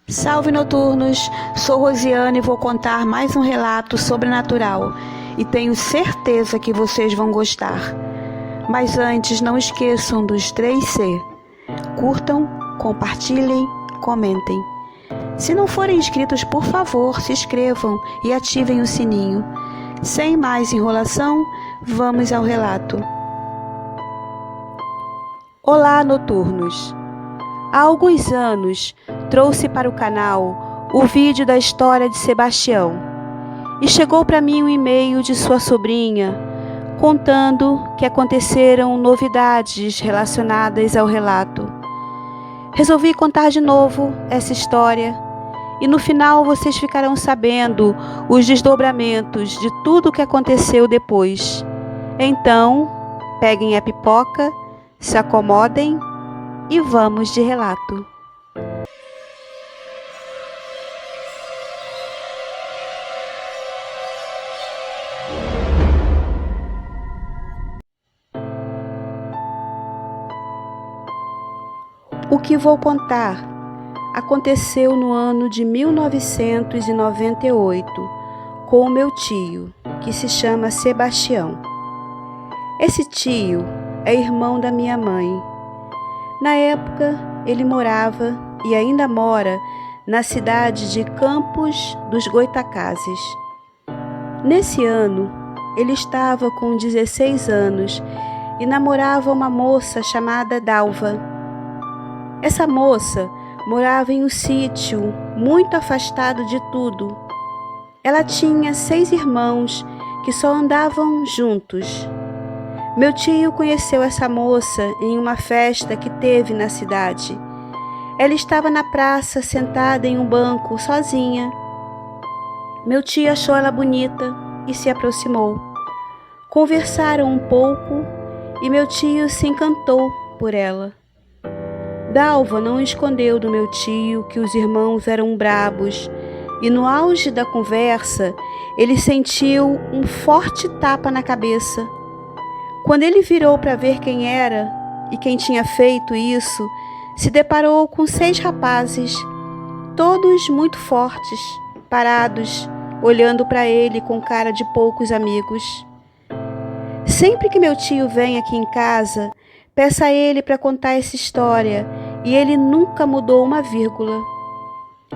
Salve noturnos, sou Rosiane e vou contar mais um relato sobrenatural e tenho certeza que vocês vão gostar. Mas antes, não esqueçam dos 3C. Curtam, compartilhem, comentem. Se não forem inscritos, por favor, se inscrevam e ativem o sininho. Sem mais enrolação, vamos ao relato. Olá, noturnos! Há alguns anos, trouxe para o canal o vídeo da história de Sebastião e chegou para mim um e-mail de sua sobrinha contando que aconteceram novidades relacionadas ao relato. Resolvi contar de novo essa história e no final vocês ficarão sabendo os desdobramentos de tudo o que aconteceu depois. Então, peguem a pipoca, se acomodem e vamos de relato. O que vou contar aconteceu no ano de 1998 com o meu tio, que se chama Sebastião. Esse tio é irmão da minha mãe. Na época, ele morava e ainda mora na cidade de Campos dos Goytacazes. Nesse ano, ele estava com 16 anos e namorava uma moça chamada Dalva. Essa moça morava em um sítio muito afastado de tudo. Ela tinha 6 irmãos que só andavam juntos. Meu tio conheceu essa moça em uma festa que teve na cidade. Ela estava na praça, sentada em um banco, sozinha. Meu tio achou ela bonita e se aproximou. Conversaram um pouco e meu tio se encantou por ela. Dalva não escondeu do meu tio que os irmãos eram brabos e no auge da conversa ele sentiu um forte tapa na cabeça. Quando ele virou para ver quem era e quem tinha feito isso, se deparou com 6 rapazes, todos muito fortes, parados, olhando para ele com cara de poucos amigos. Sempre que meu tio vem aqui em casa, peço a ele para contar essa história e ele nunca mudou uma vírgula.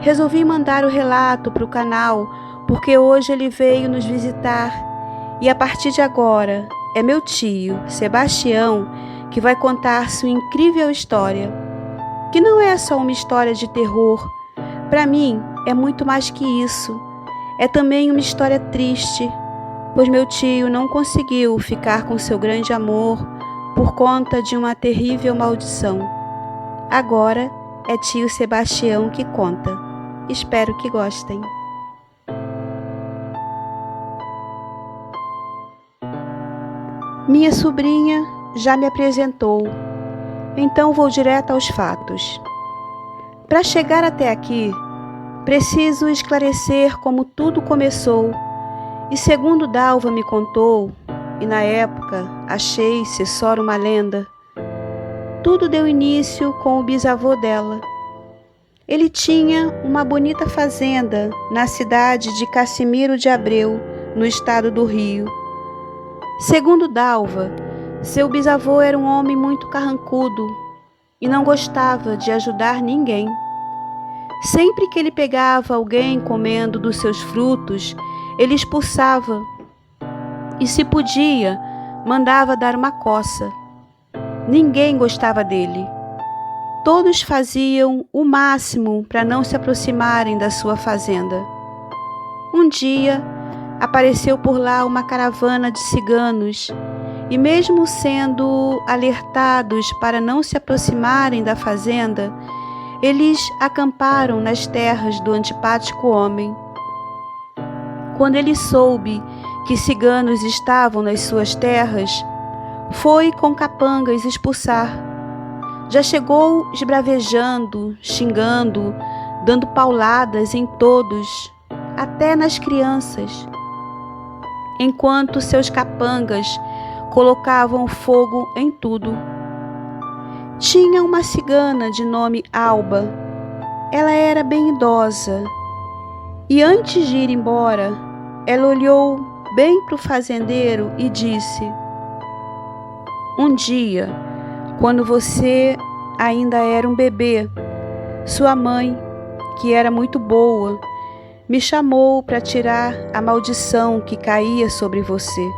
Resolvi mandar o relato para o canal porque hoje ele veio nos visitar e a partir de agora é meu tio, Sebastião, que vai contar sua incrível história, que não é só uma história de terror. Para mim, é muito mais que isso. É também uma história triste, pois meu tio não conseguiu ficar com seu grande amor por conta de uma terrível maldição. Agora é tio Sebastião que conta. Espero que gostem. Minha sobrinha já me apresentou, então vou direto aos fatos. Para chegar até aqui, preciso esclarecer como tudo começou. E segundo Dalva me contou, e na época achei ser só uma lenda, tudo deu início com o bisavô dela. Ele tinha uma bonita fazenda na cidade de Cassimiro de Abreu, no estado do Rio. Segundo Dalva, seu bisavô era um homem muito carrancudo e não gostava de ajudar ninguém. Sempre que ele pegava alguém comendo dos seus frutos, ele expulsava e, se podia, mandava dar uma coça. Ninguém gostava dele. Todos faziam o máximo para não se aproximarem da sua fazenda. Um dia, apareceu por lá uma caravana de ciganos e, mesmo sendo alertados para não se aproximarem da fazenda, eles acamparam nas terras do antipático homem. Quando ele soube que ciganos estavam nas suas terras, foi com capangas expulsar. Já chegou esbravejando, xingando, dando pauladas em todos, até nas crianças, enquanto seus capangas colocavam fogo em tudo. Tinha uma cigana de nome Alba. ela era bem idosa e antes de ir embora, ela olhou bem para o fazendeiro e disse: "Um dia, quando você ainda era um bebê, sua mãe, que era muito boa, me chamou para tirar a maldição que caía sobre você.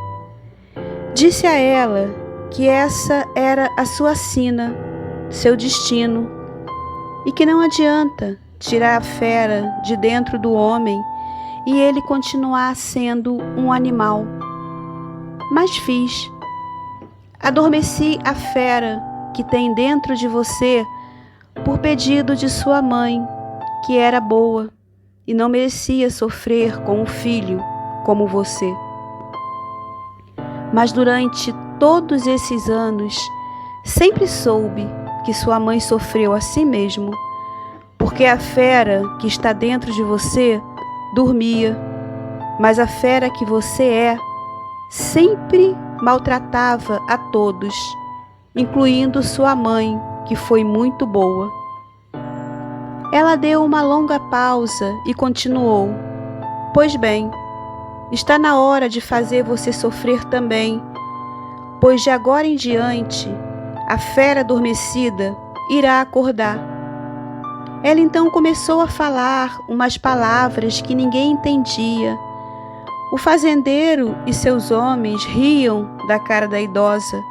Disse a ela que essa era a sua sina, seu destino, e que não adianta tirar a fera de dentro do homem e ele continuar sendo um animal. Mas fiz. Adormeci a fera que tem dentro de você por pedido de sua mãe, que era boa e não merecia sofrer com um filho como você. Mas durante todos esses anos, sempre soube que sua mãe sofreu assim mesmo, porque a fera que está dentro de você dormia, mas a fera que você é sempre maltratava a todos, incluindo sua mãe, que foi muito boa." Ela deu uma longa pausa e continuou: "Pois bem, está na hora de fazer você sofrer também, pois de agora em diante a fera adormecida irá acordar." Ela então começou a falar umas palavras que ninguém entendia. O fazendeiro e seus homens riam da cara da idosa.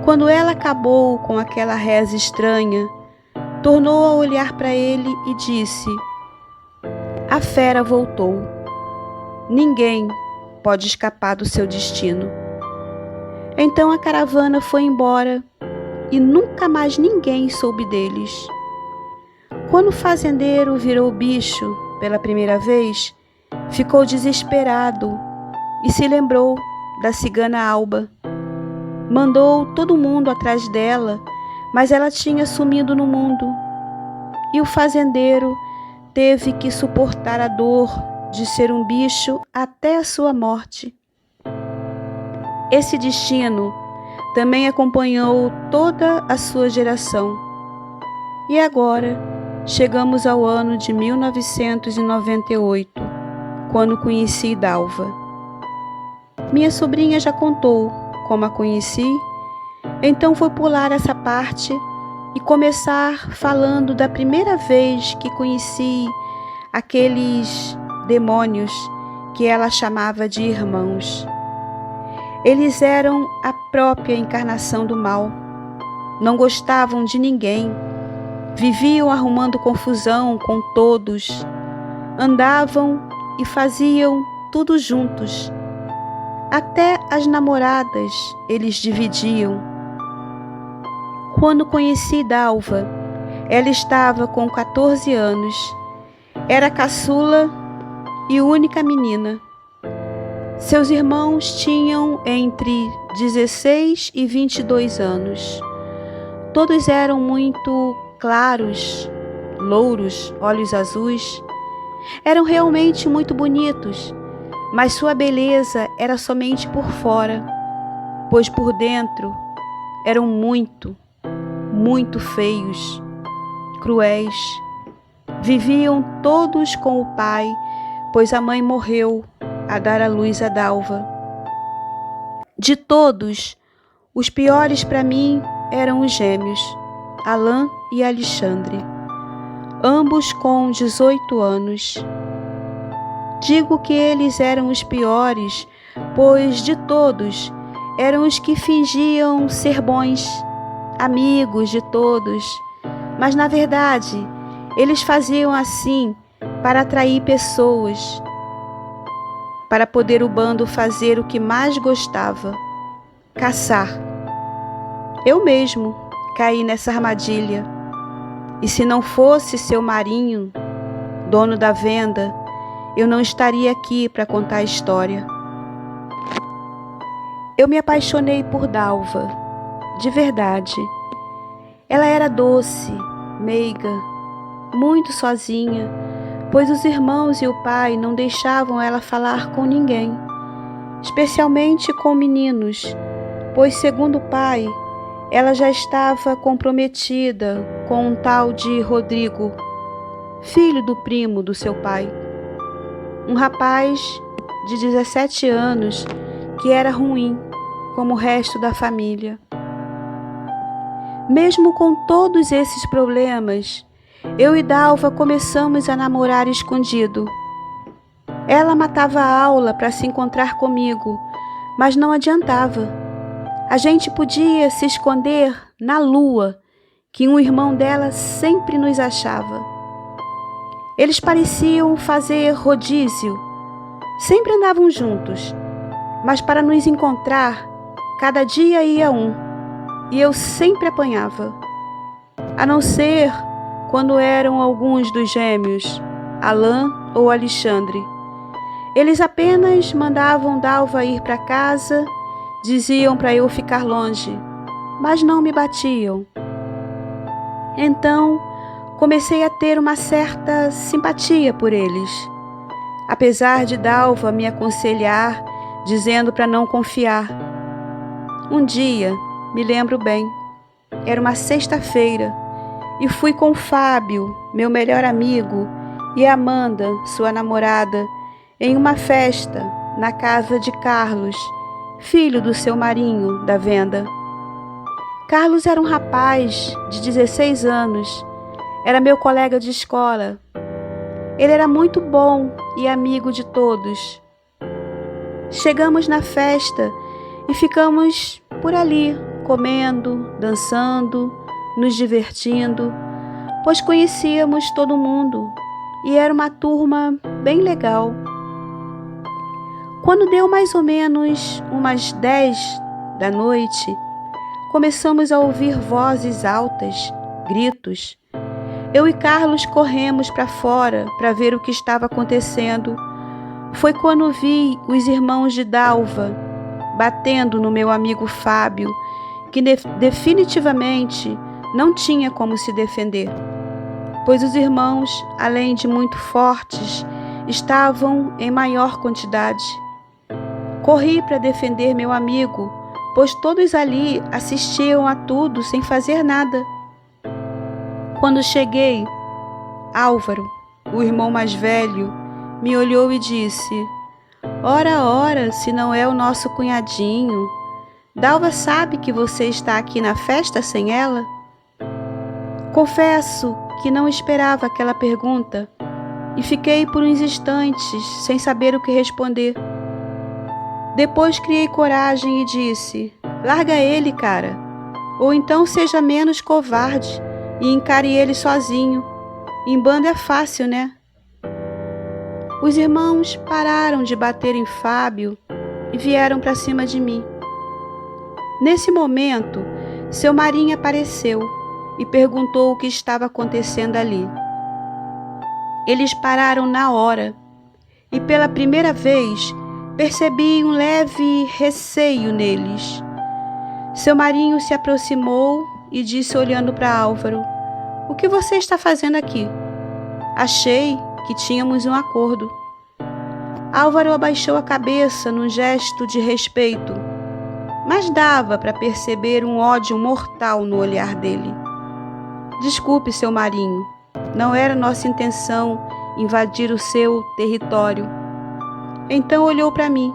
Quando ela acabou com aquela reza estranha, tornou a olhar para ele e disse: "A fera voltou. Ninguém pode escapar do seu destino." Então a caravana foi embora e nunca mais ninguém soube deles. Quando o fazendeiro virou o bicho pela primeira vez, ficou desesperado e se lembrou da cigana Alba. Mandou todo mundo atrás dela, mas ela tinha sumido no mundo. E o fazendeiro teve que suportar a dor de ser um bicho até a sua morte. Esse destino também acompanhou toda a sua geração. E agora chegamos ao ano de 1998, quando conheci Dalva. Minha sobrinha já contou como a conheci, então vou pular essa parte e começar falando da primeira vez que conheci aqueles demônios que ela chamava de irmãos. Eles eram a própria encarnação do mal. Não gostavam de ninguém. Viviam arrumando confusão com todos. Andavam e faziam tudo juntos. Até as namoradas eles dividiam. Quando conheci Dalva, ela estava com 14 anos. Era caçula e única menina. Seus irmãos tinham entre 16 e 22 anos. Todos eram muito claros, louros, olhos azuis. Eram realmente muito bonitos, mas sua beleza era somente por fora, pois por dentro eram muito feios, cruéis. Viviam todos com o pai, pois a mãe morreu a dar à luz a Dalva. De todos, os piores para mim eram os gêmeos, Alain e Alexandre, ambos com 18 anos. Digo que eles eram os piores, pois de todos eram os que fingiam ser bons, amigos de todos, mas na verdade eles faziam assim para atrair pessoas, para poder o bando fazer o que mais gostava, caçar. Eu mesmo caí nessa armadilha, e se não fosse seu Marinho, dono da venda, eu não estaria aqui para contar a história. Eu me apaixonei por Dalva, de verdade. Ela era doce, meiga, muito sozinha, pois os irmãos e o pai não deixavam ela falar com ninguém, especialmente com meninos, pois, segundo o pai, ela já estava comprometida com um tal de Rodrigo, filho do primo do seu pai. Um rapaz de 17 anos que era ruim, como o resto da família. Mesmo com todos esses problemas, eu e Dalva começamos a namorar escondido. Ela matava a aula para se encontrar comigo, mas não adiantava. A gente podia se esconder na lua, que um irmão dela sempre nos achava. Eles pareciam fazer rodízio, sempre andavam juntos, mas para nos encontrar, cada dia ia um, e eu sempre apanhava. A não ser quando eram alguns dos gêmeos, Alain ou Alexandre. Eles apenas mandavam Dalva ir para casa, diziam para eu ficar longe, mas não me batiam. Então, comecei a ter uma certa simpatia por eles. Apesar de Dalva me aconselhar, dizendo para não confiar. Um dia, me lembro bem, era uma sexta-feira, e fui com Fábio, meu melhor amigo, e Amanda, sua namorada, em uma festa na casa de Carlos, filho do seu Marinho, da venda. Carlos era um rapaz de 16 anos, era meu colega de escola. Ele era muito bom e amigo de todos. Chegamos na festa e ficamos por ali, comendo, dançando, nos divertindo, pois conhecíamos todo mundo e era uma turma bem legal. Quando deu mais ou menos umas 10 da noite, começamos a ouvir vozes altas, gritos. Eu e Carlos corremos para fora para ver o que estava acontecendo. Foi quando vi os irmãos de Dalva batendo no meu amigo Fábio, que definitivamente não tinha como se defender, pois os irmãos, além de muito fortes, estavam em maior quantidade. Corri para defender meu amigo, pois todos ali assistiam a tudo sem fazer nada. Quando cheguei, Álvaro, o irmão mais velho, me olhou e disse: Ora, ora, se não é o nosso cunhadinho. Dalva sabe que você está aqui na festa sem ela? Confesso que não esperava aquela pergunta e fiquei por uns instantes sem saber o que responder. Depois criei coragem e disse: Larga ele, cara, ou então seja menos covarde e encare ele sozinho. Em banda é fácil, né? Os irmãos pararam de bater em Fábio e vieram para cima de mim. Nesse momento, seu Marinho apareceu e perguntou o que estava acontecendo ali. Eles pararam na hora e pela primeira vez percebi um leve receio neles. Seu Marinho se aproximou e disse olhando para Álvaro: O que você está fazendo aqui? Achei que tínhamos um acordo. Álvaro abaixou a cabeça num gesto de respeito, mas dava para perceber um ódio mortal no olhar dele. Desculpe, seu Marinho, não era nossa intenção invadir o seu território. Então olhou para mim.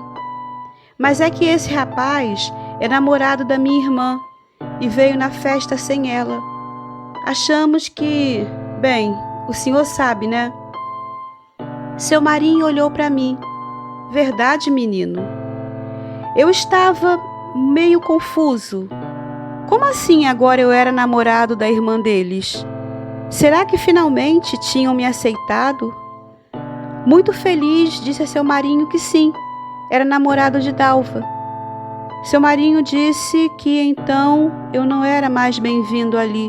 Mas é que esse rapaz é namorado da minha irmã e veio na festa sem ela. Achamos que, bem, o senhor sabe, né? Seu Marinho olhou para mim. Verdade, menino? Eu estava meio confuso. Como assim agora eu era namorado da irmã deles? Será que finalmente tinham me aceitado? Muito feliz, disse a seu Marinho que sim, era namorado de Dalva. Seu Marinho disse que então eu não era mais bem-vindo ali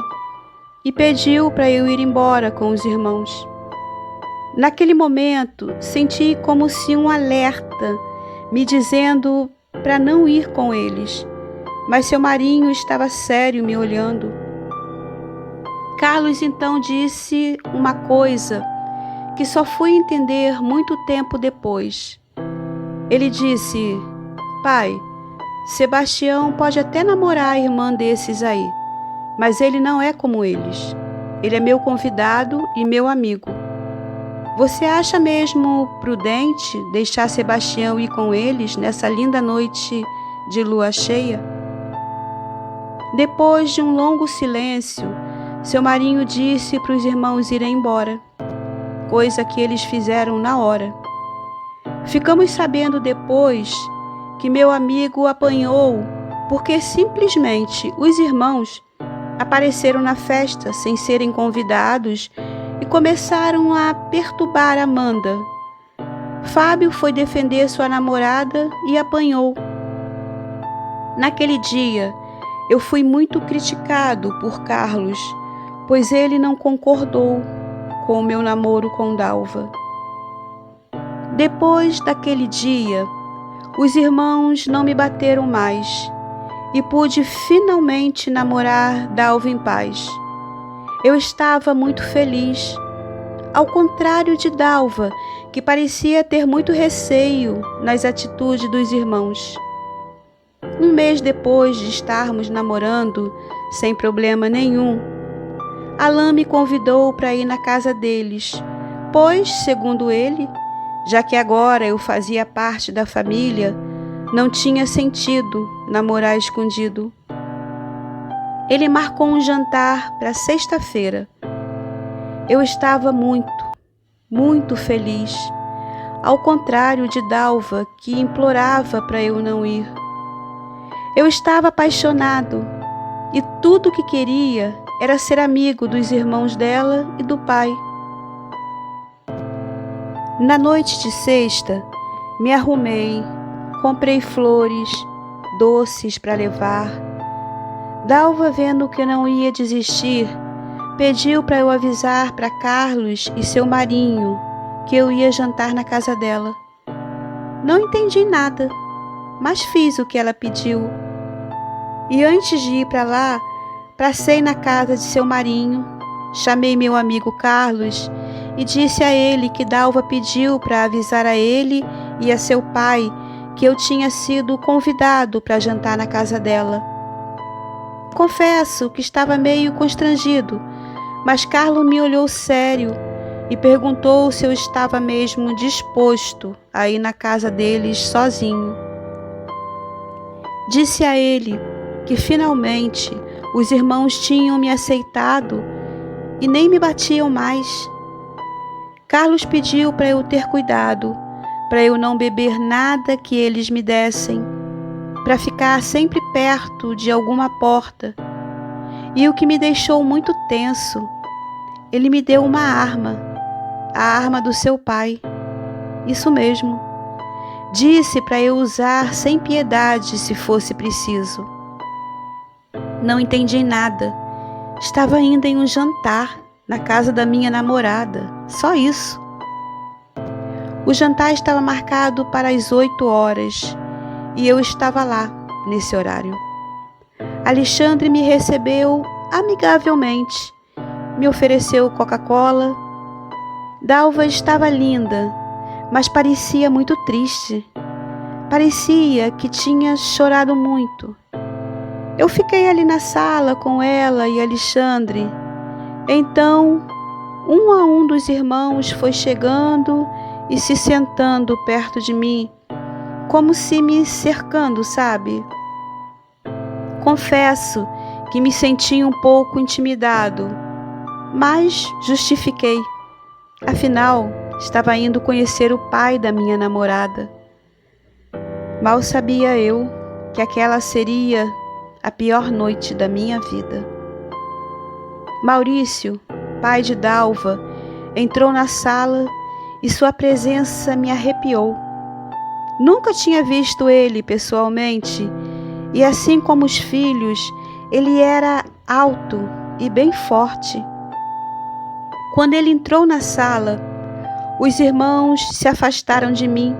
e pediu para eu ir embora com os irmãos. Naquele momento, senti como se um alerta me dizendo para não ir com eles, mas seu Marinho estava sério me olhando. Carlos então disse uma coisa que só fui entender muito tempo depois. Ele disse: Pai, Sebastião pode até namorar a irmã desses aí, mas ele não é como eles. Ele é meu convidado e meu amigo. Você acha mesmo prudente deixar Sebastião ir com eles nessa linda noite de lua cheia? Depois de um longo silêncio, seu marinho disse para os irmãos irem embora, coisa que eles fizeram na hora. Ficamos sabendo depois que meu amigo o apanhou porque simplesmente os irmãos apareceram na festa sem serem convidados e começaram a perturbar Amanda. Fábio foi defender sua namorada e apanhou. Naquele dia, eu fui muito criticado por Carlos, pois ele não concordou com o meu namoro com Dalva. Depois daquele dia, os irmãos não me bateram mais e pude finalmente namorar Dalva em paz. Eu estava muito feliz, ao contrário de Dalva, que parecia ter muito receio nas atitudes dos irmãos. Um mês depois de estarmos namorando, sem problema nenhum, Alain me convidou para ir na casa deles, pois, segundo ele, já que agora eu fazia parte da família, não tinha sentido namorar escondido. Ele marcou um jantar para sexta-feira. Eu estava muito feliz, ao contrário de Dalva, que implorava para eu não ir. Eu estava apaixonado e tudo o que queria era ser amigo dos irmãos dela e do pai. Na noite de sexta, me arrumei, comprei flores, doces para levar. Dalva, vendo que eu não ia desistir, pediu para eu avisar para Carlos e seu marinho que eu ia jantar na casa dela. Não entendi nada, mas fiz o que ela pediu. E antes de ir para lá, passei na casa de seu marinho, chamei meu amigo Carlos e disse a ele que Dalva pediu para avisar a ele e a seu pai que eu tinha sido convidado para jantar na casa dela. Confesso que estava meio constrangido, mas Carlos me olhou sério e perguntou se eu estava mesmo disposto a ir na casa deles sozinho. Disse a ele que finalmente os irmãos tinham me aceitado e nem me batiam mais. Carlos pediu para eu ter cuidado, para eu não beber nada que eles me dessem, para ficar sempre perto de alguma porta. E o que me deixou muito tenso, ele me deu uma arma, a arma do seu pai. Isso mesmo. Disse para eu usar sem piedade se fosse preciso. Não entendi nada. Estava ainda em um jantar na casa da minha namorada. Só isso. O jantar estava marcado para as 8 horas e eu estava lá nesse horário. Alexandre me recebeu amigavelmente. Me ofereceu Coca-Cola. Dalva estava linda, mas parecia muito triste. Parecia que tinha chorado muito. Eu fiquei ali na sala com ela e Alexandre. Então, um a um dos irmãos foi chegando e se sentando perto de mim, como se me cercando, sabe? Confesso que me senti um pouco intimidado, mas justifiquei. Afinal, estava indo conhecer o pai da minha namorada. Mal sabia eu que aquela seria a pior noite da minha vida. Maurício, pai de Dalva, entrou na sala e sua presença me arrepiou. Nunca tinha visto ele pessoalmente e, assim como os filhos, ele era alto e bem forte. Quando ele entrou na sala, os irmãos se afastaram de mim,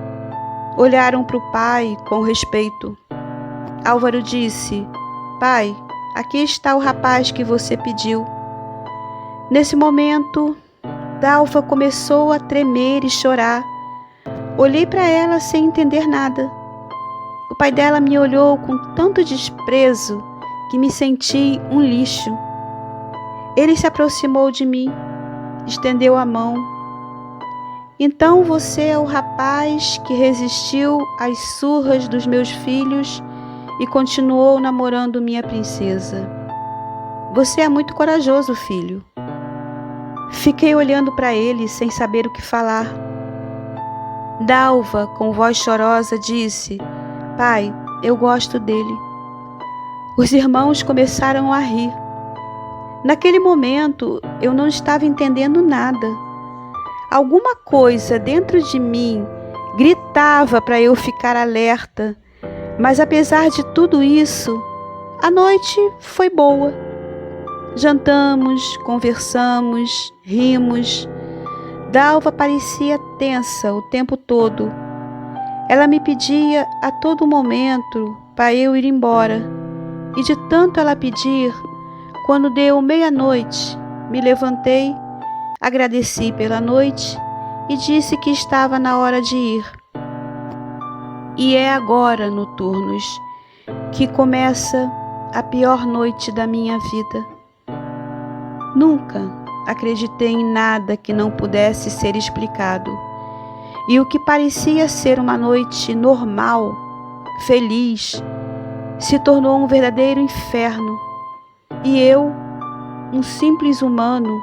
olharam para o pai com respeito. Álvaro disse: "Pai, aqui está o rapaz que você pediu." Nesse momento, Dalva começou a tremer e chorar. Olhei para ela sem entender nada. O pai dela me olhou com tanto desprezo que me senti um lixo. Ele se aproximou de mim, estendeu a mão. Então você é o rapaz que resistiu às surras dos meus filhos e continuou namorando minha princesa. Você é muito corajoso, filho. Fiquei olhando para ele sem saber o que falar. Dalva, com voz chorosa, disse: Pai, eu gosto dele. Os irmãos começaram a rir. Naquele momento, eu não estava entendendo nada. Alguma coisa dentro de mim gritava para eu ficar alerta, mas apesar de tudo isso, a noite foi boa. Jantamos, conversamos, rimos. Dalva parecia tensa o tempo todo. Ela me pedia a todo momento para eu ir embora. E de tanto ela pedir, quando deu meia-noite, me levantei, agradeci pela noite e disse que estava na hora de ir. E é agora, noturnos, que começa a pior noite da minha vida. Nunca acreditei em nada que não pudesse ser explicado. E o que parecia ser uma noite normal, feliz, se tornou um verdadeiro inferno. E eu, um simples humano,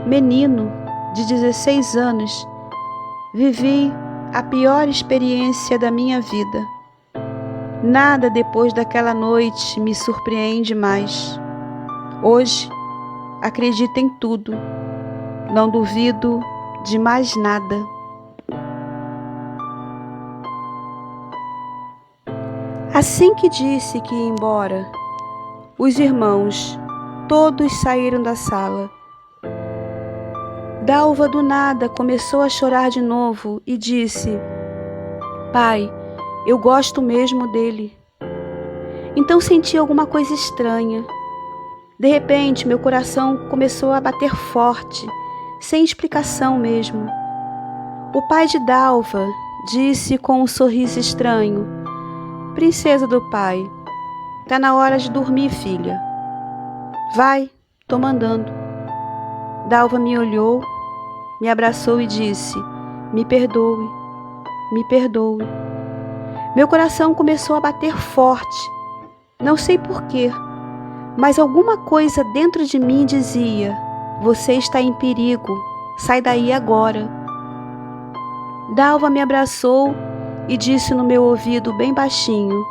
menino de 16 anos, vivi a pior experiência da minha vida. Nada depois daquela noite me surpreende mais. Hoje, acredito em tudo. Não duvido de mais nada. Assim que disse que ia embora, os irmãos todos saíram da sala. Dalva do nada começou a chorar de novo e disse: Pai, eu gosto mesmo dele. Então senti alguma coisa estranha. De repente, meu coração começou a bater forte, sem explicação mesmo. O pai de Dalva disse com um sorriso estranho: Princesa do pai, tá na hora de dormir, filha. Vai, tô mandando. Dalva me olhou, me abraçou e disse: Me perdoe, me perdoe. Meu coração começou a bater forte. Não sei porquê, mas alguma coisa dentro de mim dizia: Você está em perigo, sai daí agora. Dalva me abraçou e disse no meu ouvido bem baixinho: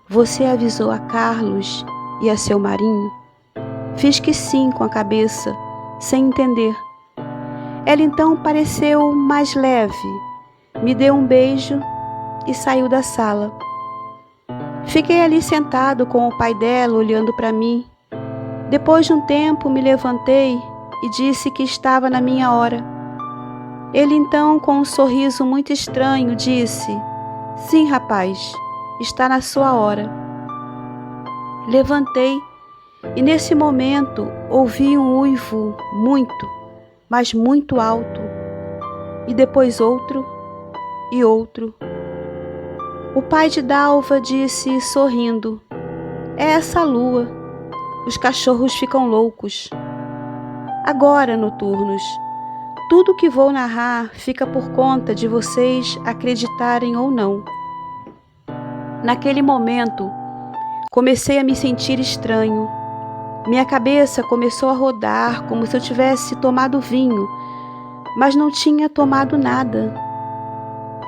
Você avisou a Carlos e a seu marinho? Fiz que sim com a cabeça, sem entender. Ela então pareceu mais leve, me deu um beijo e saiu da sala. Fiquei ali sentado com o pai dela olhando para mim. Depois de um tempo me levantei e disse que estava na minha hora. Ele então, com um sorriso muito estranho, disse: Sim, rapaz, está na sua hora. Levantei e nesse momento ouvi um uivo muito, mas muito alto, e depois outro e outro. O pai de Dalva disse sorrindo: É essa lua, os cachorros ficam loucos. Agora, noturnos, tudo que vou narrar fica por conta de vocês acreditarem ou não. Naquele momento, comecei a me sentir estranho. Minha cabeça começou a rodar como se eu tivesse tomado vinho, mas não tinha tomado nada.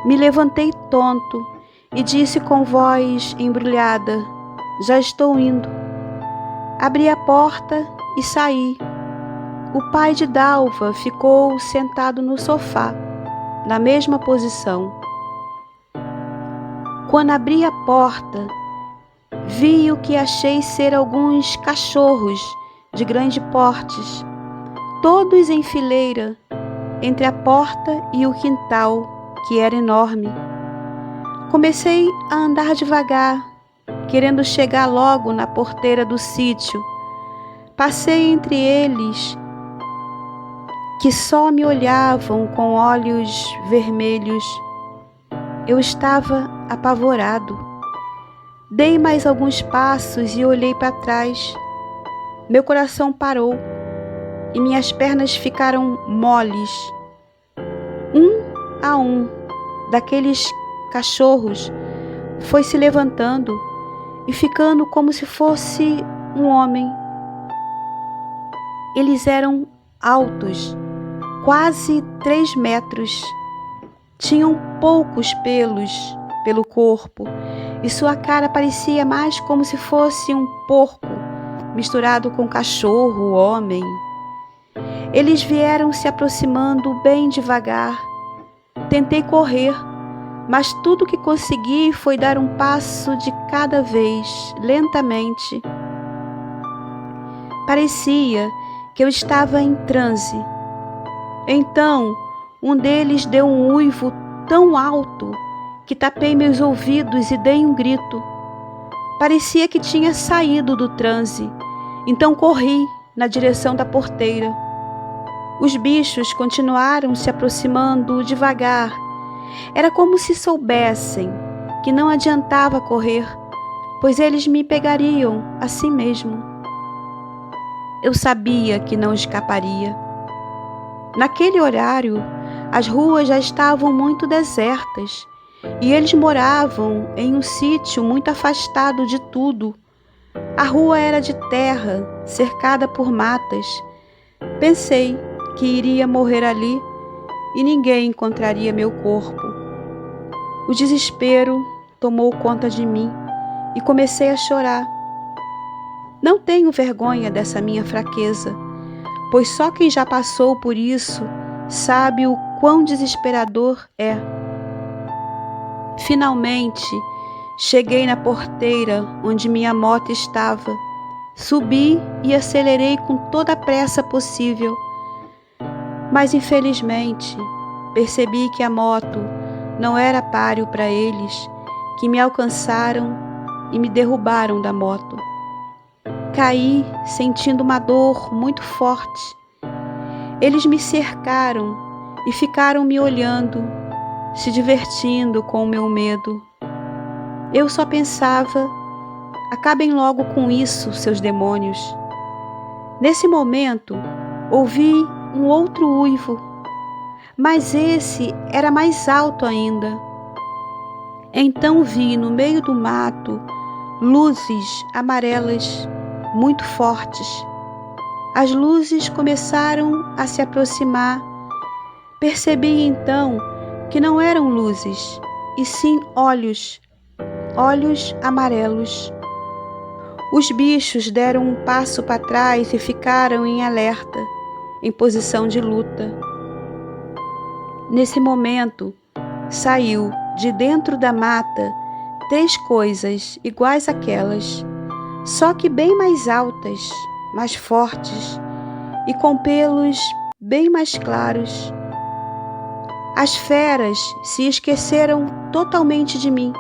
Me levantei tonto e disse com voz embrulhada: Já estou indo. Abri a porta e saí. O pai de Dalva ficou sentado no sofá, na mesma posição. Quando abri a porta, vi o que achei ser alguns cachorros de grande portes, todos em fileira, entre a porta e o quintal, que era enorme. Comecei a andar devagar, querendo chegar logo na porteira do sítio. Passei entre eles, que só me olhavam com olhos vermelhos. Eu estava apavorado. Dei mais alguns passos e olhei para trás. Meu coração parou e minhas pernas ficaram moles. Um a um daqueles cachorros foi se levantando e ficando como se fosse um homem. Eles eram altos, quase 3 metros. Tinham poucos pelos pelo corpo e sua cara parecia mais como se fosse um porco misturado com cachorro, homem. Eles vieram se aproximando bem devagar. Tentei correr, mas tudo que consegui foi dar um passo de cada vez, lentamente. Parecia que eu estava em transe. Então, um deles deu um uivo tão alto que tapei meus ouvidos e dei um grito. Parecia que tinha saído do transe, então corri na direção da porteira. Os bichos continuaram se aproximando devagar. Era como se soubessem que não adiantava correr, pois eles me pegariam assim mesmo. Eu sabia que não escaparia. Naquele horário, as ruas já estavam muito desertas e eles moravam em um sítio muito afastado de tudo. A rua era de terra, cercada por matas. Pensei que iria morrer ali e ninguém encontraria meu corpo. O desespero tomou conta de mim e comecei a chorar. Não tenho vergonha dessa minha fraqueza, pois só quem já passou por isso sabe o quão desesperador é. Finalmente, cheguei na porteira onde minha moto estava. Subi e acelerei com toda a pressa possível. Mas, infelizmente, percebi que a moto não era páreo para eles, que me alcançaram e me derrubaram da moto. Caí sentindo uma dor muito forte. Eles me cercaram e ficaram me olhando, se divertindo com o meu medo. Eu só pensava: acabem logo com isso, seus demônios. Nesse momento, ouvi um outro uivo, mas esse era mais alto ainda. Então vi no meio do mato luzes amarelas muito fortes. As luzes começaram a se aproximar. Percebi então que não eram luzes, e sim olhos amarelos. Os bichos deram um passo para trás e ficaram em alerta, em posição de luta. Nesse momento, saiu de dentro da mata 3 coisas iguais àquelas, só que bem mais altas, mais fortes e com pelos bem mais claros. As feras se esqueceram totalmente de mim.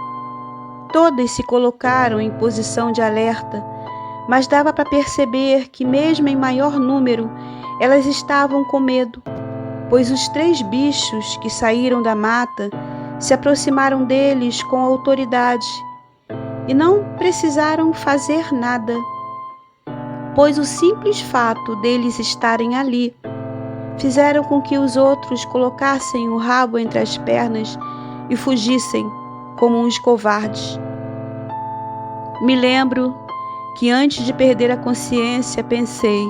Todas se colocaram em posição de alerta, mas dava para perceber que mesmo em maior número, elas estavam com medo, pois os 3 bichos que saíram da mata se aproximaram deles com autoridade e não precisaram fazer nada, pois o simples fato deles estarem ali fizeram com que os outros colocassem o rabo entre as pernas e fugissem como uns covardes. Me lembro que antes de perder a consciência pensei: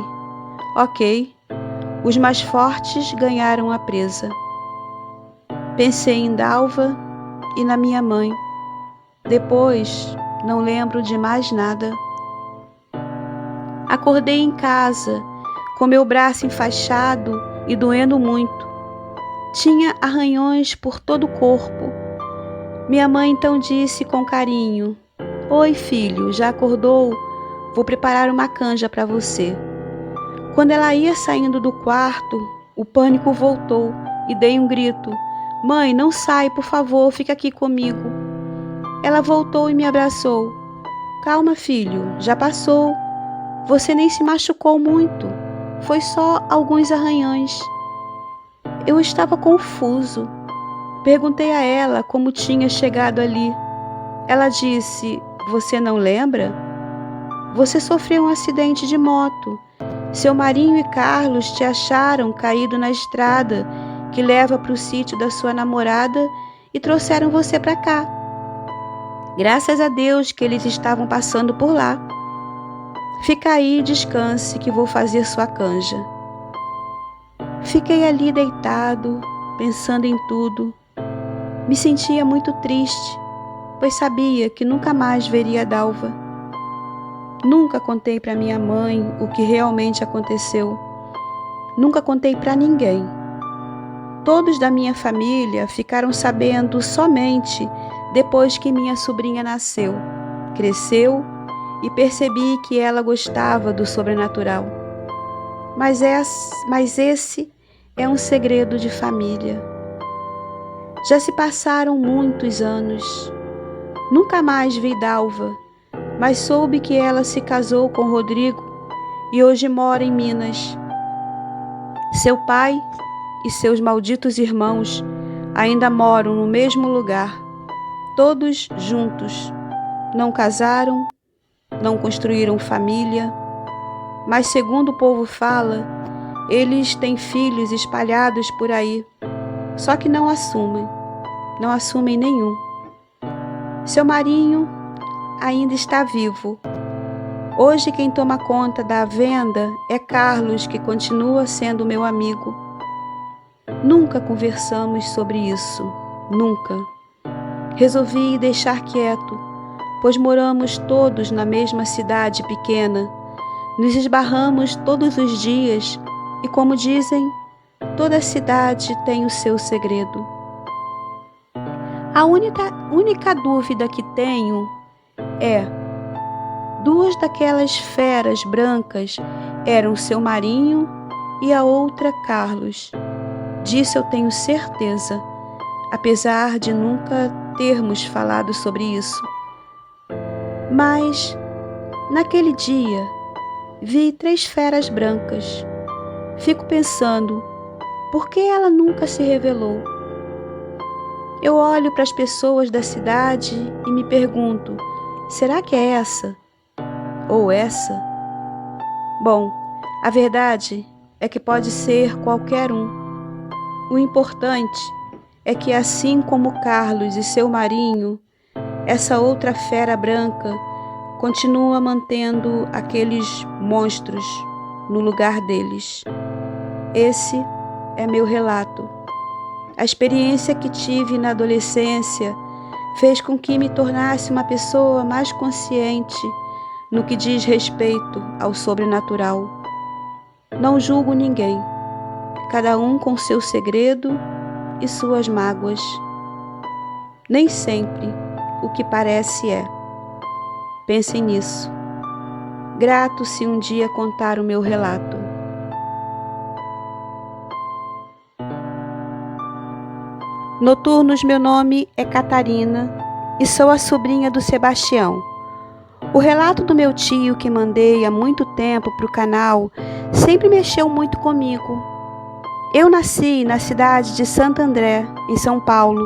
ok, os mais fortes ganharam a presa. Pensei em Dalva e na minha mãe. Depois, não lembro de mais nada. Acordei em casa, com meu braço enfaixado e doendo muito. Tinha arranhões por todo o corpo. Minha mãe então disse com carinho: oi, filho, já acordou? Vou preparar uma canja para você. Quando ela ia saindo do quarto, o pânico voltou e dei um grito: mãe, não sai, por favor, fica aqui comigo. Ela voltou e me abraçou. Calma, filho, já passou. Você nem se machucou muito. Foi só alguns arranhões. Eu estava confuso. Perguntei a ela como tinha chegado ali. Ela disse: você não lembra? Você sofreu um acidente de moto. Seu Marinho e Carlos te acharam caído na estrada que leva para o sítio da sua namorada e trouxeram você para cá. Graças a Deus que eles estavam passando por lá. Fica aí e descanse que vou fazer sua canja. Fiquei ali deitado, pensando em tudo. Me sentia muito triste, pois sabia que nunca mais veria Dalva. Nunca contei para minha mãe o que realmente aconteceu. Nunca contei para ninguém. Todos da minha família ficaram sabendo somente depois que minha sobrinha nasceu, cresceu e percebi que ela gostava do sobrenatural. Mas esse é um segredo de família. Já se passaram muitos anos. Nunca mais vi Dalva, mas soube que ela se casou com Rodrigo e hoje mora em Minas. Seu pai e seus malditos irmãos ainda moram no mesmo lugar, todos juntos. Não casaram, não construíram família, mas segundo o povo fala, eles têm filhos espalhados por aí, só que não assumem nenhum. Seu Marinho ainda está vivo. Hoje quem toma conta da venda é Carlos, que continua sendo meu amigo. Nunca conversamos sobre isso, nunca. Resolvi deixar quieto, pois moramos todos na mesma cidade pequena. Nos esbarramos todos os dias e, como dizem, toda cidade tem o seu segredo. A única dúvida que tenho é: duas daquelas feras brancas eram seu Marinho e a outra Carlos. Disso eu tenho certeza, apesar de nunca termos falado sobre isso. Mas, naquele dia, vi 3 feras brancas. Fico pensando, por que ela nunca se revelou? Eu olho para as pessoas da cidade e me pergunto, será que é essa? Ou essa? Bom, a verdade é que pode ser qualquer um. O importante é que, assim como Carlos e seu Marinho, essa outra fera branca continua mantendo aqueles monstros no lugar deles. Esse é meu relato. A experiência que tive na adolescência fez com que me tornasse uma pessoa mais consciente no que diz respeito ao sobrenatural. Não julgo ninguém, cada um com seu segredo e suas mágoas. Nem sempre o que parece é. Pensem nisso. Grato se um dia contar o meu relato. Noturnos, meu nome é Catarina e sou a sobrinha do Sebastião. O relato do meu tio que mandei há muito tempo para o canal sempre mexeu muito comigo. Eu nasci na cidade de Santo André, em São Paulo,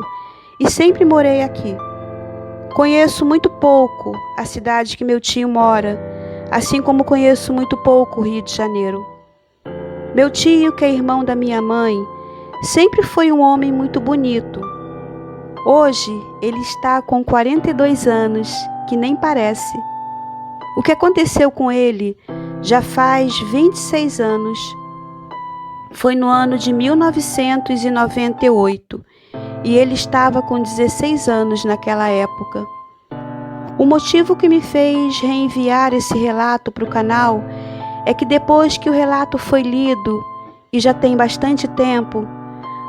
e sempre morei aqui. Conheço muito pouco a cidade que meu tio mora, assim como conheço muito pouco o Rio de Janeiro. Meu tio, que é irmão da minha mãe, sempre foi um homem muito bonito. Hoje ele está com 42 anos, que nem parece. O que aconteceu com ele já faz 26 anos. Foi no ano de 1998 e ele estava com 16 anos naquela época. O motivo que me fez reenviar esse relato para o canal é que depois que o relato foi lido, e já tem bastante tempo,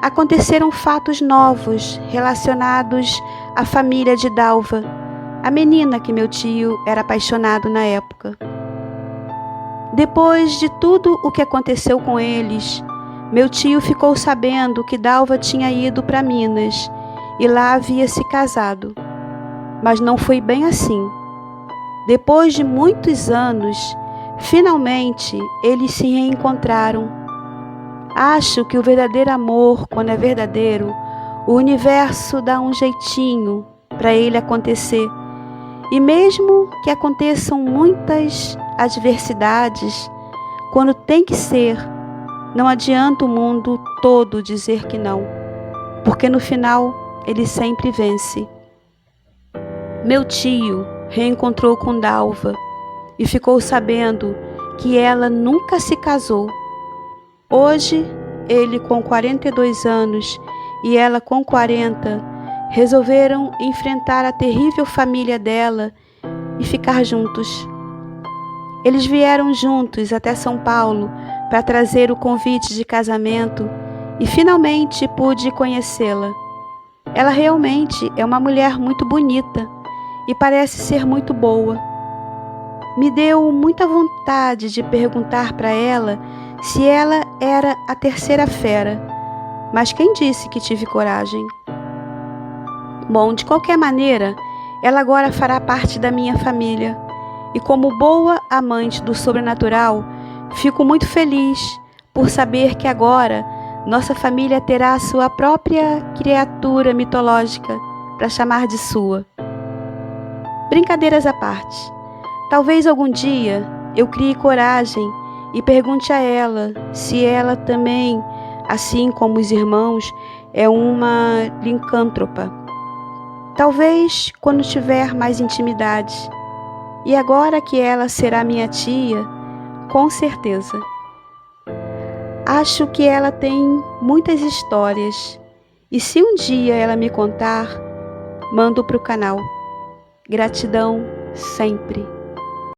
aconteceram fatos novos relacionados à família de Dalva, a menina que meu tio era apaixonado na época. Depois de tudo o que aconteceu com eles, meu tio ficou sabendo que Dalva tinha ido para Minas e lá havia se casado. Mas não foi bem assim. Depois de muitos anos, finalmente eles se reencontraram. Acho que o verdadeiro amor, quando é verdadeiro, o universo dá um jeitinho para ele acontecer. E mesmo que aconteçam muitas adversidades, quando tem que ser, não adianta o mundo todo dizer que não, porque no final ele sempre vence. Meu tio reencontrou com Dalva e ficou sabendo que ela nunca se casou. Hoje, ele com 42 anos e ela com 40, resolveram enfrentar a terrível família dela e ficar juntos. Eles vieram juntos até São Paulo para trazer o convite de casamento e finalmente pude conhecê-la. Ela realmente é uma mulher muito bonita e parece ser muito boa. Me deu muita vontade de perguntar para ela se ela era a terceira fera, mas quem disse que tive coragem? Bom, de qualquer maneira, ela agora fará parte da minha família. E como boa amante do sobrenatural, fico muito feliz por saber que agora nossa família terá a sua própria criatura mitológica para chamar de sua. Brincadeiras à parte, talvez algum dia eu crie coragem e pergunte a ela se ela também, assim como os irmãos, é uma licântropa. Talvez quando tiver mais intimidade. E agora que ela será minha tia, com certeza. Acho que ela tem muitas histórias. E se um dia ela me contar, mando para o canal. Gratidão sempre.